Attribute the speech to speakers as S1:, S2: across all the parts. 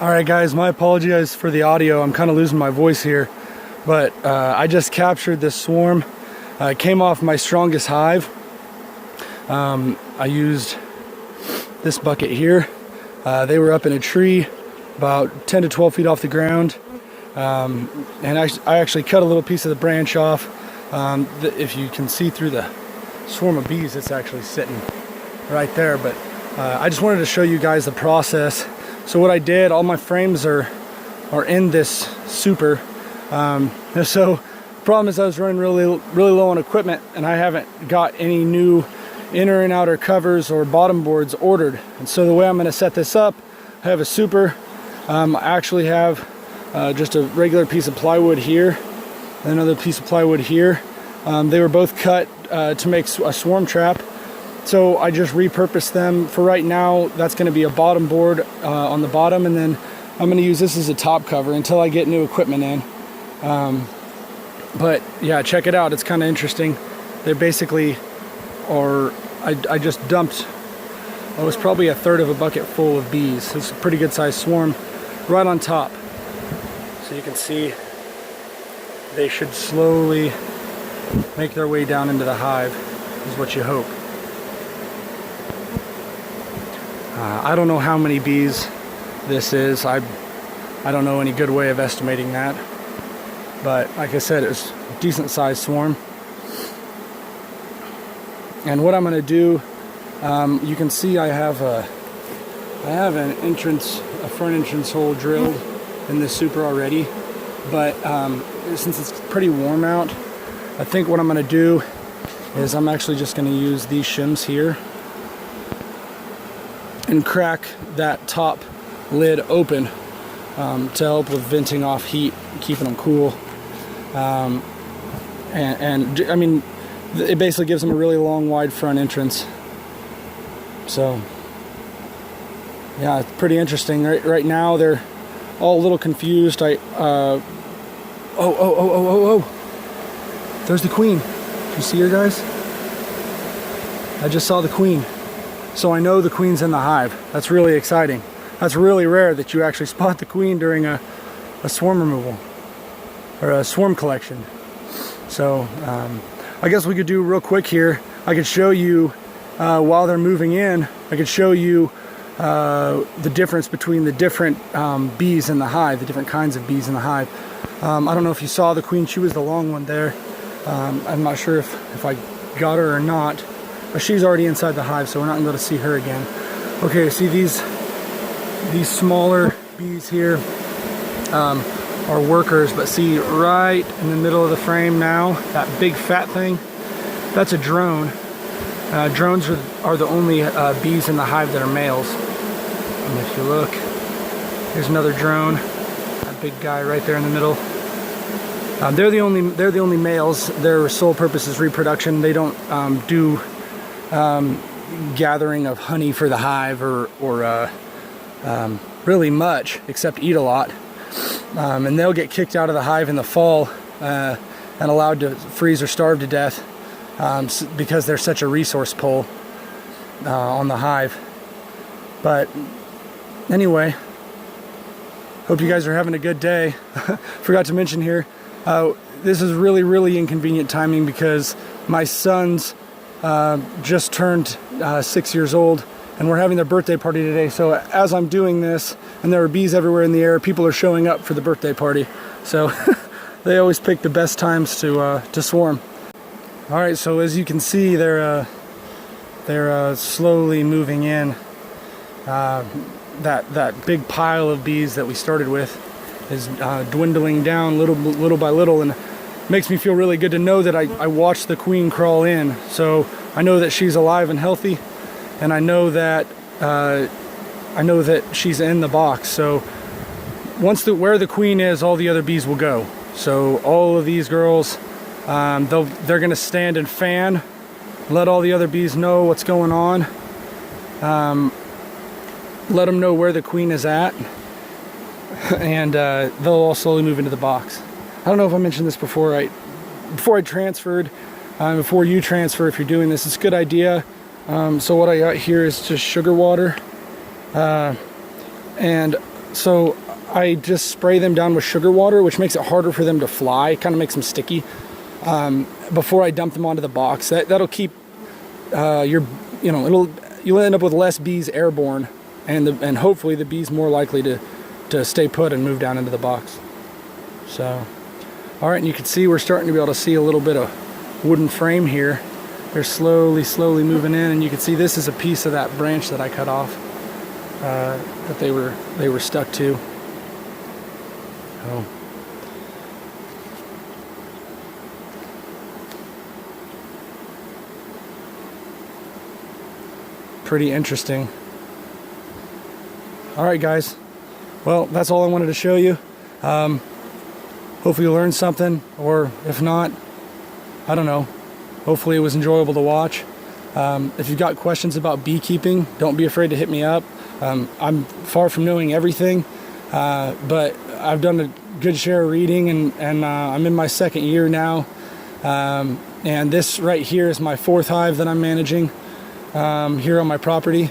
S1: Alright guys, my apologies for the audio. I'm kind of losing my voice here, but I just captured this swarm. It came off my strongest hive. I used this bucket here. They were up in a tree about 10 to 12 feet off the ground, and I actually cut a little piece of the branch off. If you can see through the swarm of bees, it's actually sitting right there, but I just wanted to show you guys the process. So what I did, all my frames are in this super. So the problem is I was running really low on equipment, and I haven't got any new inner and outer covers or bottom boards ordered. And so the way I'm going to set this up, I have a super. I actually have just a regular piece of plywood here, and another piece of plywood here. They were both cut to make a swarm trap. So I just repurposed them. For right now, that's going to be a bottom board on the bottom, and then I'm going to use this as a top cover until I get new equipment in. But yeah, check it out. It's kind of interesting. They basically are, I just dumped, it was probably a third of a bucket full of bees. It's a pretty good sized swarm right on top. So you can see they should slowly make their way down into the hive, is what you hope. I don't know how many bees this is. I don't know any good way of estimating that. But like I said, it's a decent sized swarm. And what I'm going to do, you can see I have an entrance, a front entrance hole drilled in this super already. But since it's pretty warm out, I think what I'm going to do is I'm actually just going to use these shims here and crack that top lid open to help with venting off heat, keeping them cool. And I mean, it basically gives them a really long, wide front entrance. So yeah, it's pretty interesting. Right now they're all a little confused. Oh, there's the queen. Did you see her, guys? I just saw the queen. So I know the queen's in the hive. That's really exciting. That's really rare that you actually spot the queen during a swarm removal or a swarm collection. So I guess we could do real quick here. I could show you while they're moving in, I could show you the difference between the different bees in the hive, the different kinds of bees in the hive. I don't know if you saw the queen. She was the long one there. I'm not sure if I got her or not. But she's already inside the hive, so we're not going to be able to see her again. Okay, see these smaller bees here are workers, but see right in the middle of the frame now, that big fat thing, that's a drone. Drones are the only bees in the hive that are males. And if you look, here's another drone, that big guy right there in the middle. They're the only males. Their sole purpose is reproduction. They don't do gathering of honey for the hive or really much, except eat a lot. And they'll get kicked out of the hive in the fall and allowed to freeze or starve to death because they're such a resource pull on the hive. But anyway, hope you guys are having a good day. Forgot to mention here, this is really inconvenient timing because my son's just turned 6 years old, and we're having their birthday party today. So as I'm doing this, and there are bees everywhere in the air, people are showing up for the birthday party. So they always pick the best times to swarm. All right, so as you can see, they're slowly moving in. That big pile of bees that we started with is dwindling down little by little, and makes me feel really good to know that I watched the queen crawl in. So I know that she's alive and healthy, and I know that she's in the box. So where the queen is, all the other bees will go. So all of these girls, they're gonna stand and fan, let all the other bees know what's going on, let them know where the queen is at, and they'll all slowly move into the box. I don't know if I mentioned this before I transferred, before you transfer, if you're doing this, it's a good idea. So what I got here is just sugar water and So I just spray them down with sugar water, which makes it harder for them to fly. It kind of makes them sticky. Before I dump them onto the box, that'll keep you'll end up with less bees airborne, and hopefully the bees more likely to stay put and move down into the box. So, all right, and you can see we're starting to be able to see a little bit of wooden frame here. They're slowly moving in, and you can see this is a piece of that branch that I cut off that they were stuck to. Oh. Pretty interesting. All right, guys. Well, that's all I wanted to show you. Hopefully you learned something, or if not, I don't know. Hopefully it was enjoyable to watch. If you've got questions about beekeeping, don't be afraid to hit me up. I'm far from knowing everything, but I've done a good share of reading, and I'm in my second year now. And this right here is my 4th hive that I'm managing here on my property.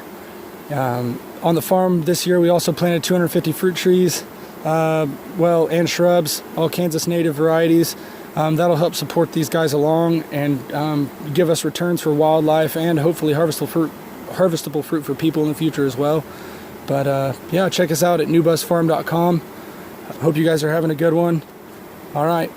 S1: On the farm this year, we also planted 250 fruit trees, and shrubs, all Kansas native varieties. That'll help support these guys along and give us returns for wildlife and hopefully harvestable fruit for people in the future as well. But yeah, check us out at newbuzzfarm.com. Hope you guys are having a good one. All right.